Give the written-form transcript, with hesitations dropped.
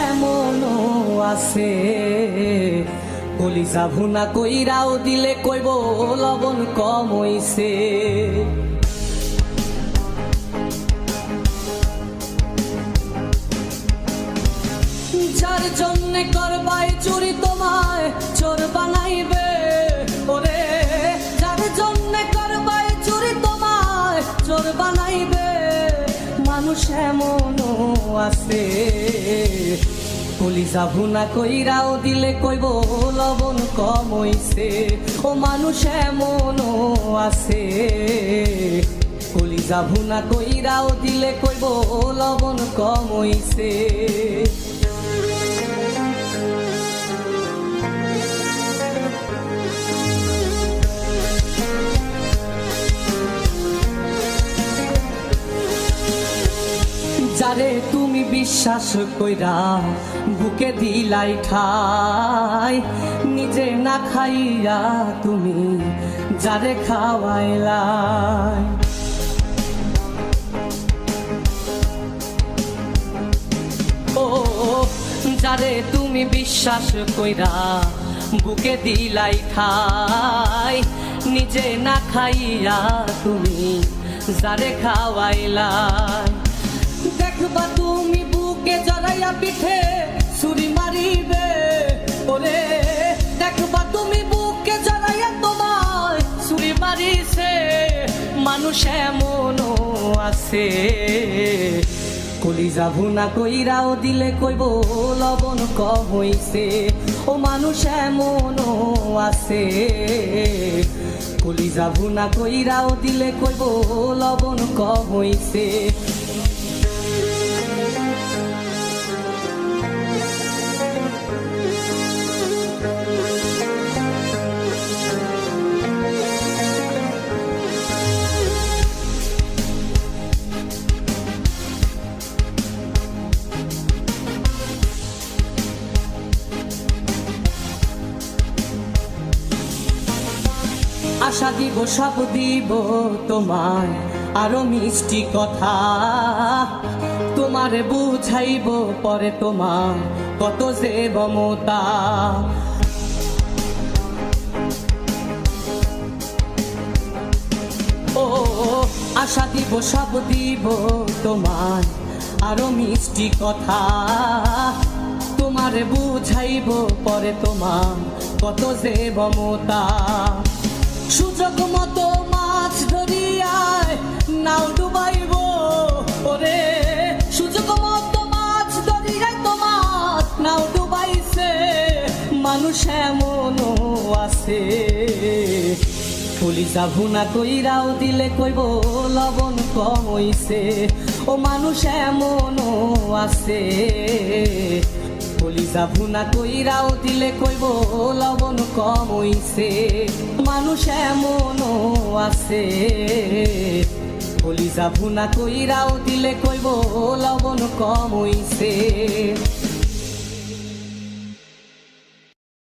এমনও আছে কলিজা ভুনা কইরাও দিলে কইব লবণ কম হইছে। যার জন্যে করবাই চুরি তোমায় চোর বানাইবে, ওরে যার জন্যে করবাই চুরি তোমায় চোর বানাইবে। মানুষ এমনও আছে কলিজা ভুনা কইরাও দিলে কইব লবণ কম হইছে। ও মানুষ এমনও আছে কলিজা ভুনা কইরাও দিলে কইব লবণ কম হইছে। যারে তুমি বিশ্বাস কইরা বুকে দিলাই ঠাই, নিজে না খাইয়া তুমি যারে খাওয়াইলাই। ও যারে তুমি বিশ্বাস কইরা বুকে দিলাই ঠাই, নিজে না খাইয়া তুমি যারে খাওয়াইলাই। দেখবা তুমি বুকে জড়াইয়া পিঠে ছুরি মারিবে, ওরে দেখবা তুমি বুকে জড়াইয়া তোমায় ছুরি মারিছে। মানুষ এমনও আছে কলিজা ভুনা কইরাও দিলে কইব লবণ কম হইছে। ও মানুষ এমনও আছে কলিজা ভুনা কইরাও দিলে কইব লবণ কম হইছে। আশা দিব সব দিব তোমায় আরো মিষ্টি কথা, তোমারে বুঝাইব পরে তোমার কত যে মমতা। ও আশা দিব সব দিব তোমায় আরো মিষ্টি কথা, তোমারে বুঝাইব পরে তোমার কত যে মমতা। সুযোগ মতো মাছ ধরিয়ায় নাও ডুবাইব, ওরে সুযোগ মতো মাছ ধরিয়ায় তোমার নাও ডুবাইছে। মানুষ এমনও আছে কলিজা ভুনা কইরাও দিলে কইব লবণ কম হইছে। ও মানুষ এমনও আছে কলিজা ভুনা কইরাও দিলে কইব লবণ কম হইছে। মানুষ এমনও আছে কলিজা ভুনা কইরাও দিলে কইব লবণ কম হইছে।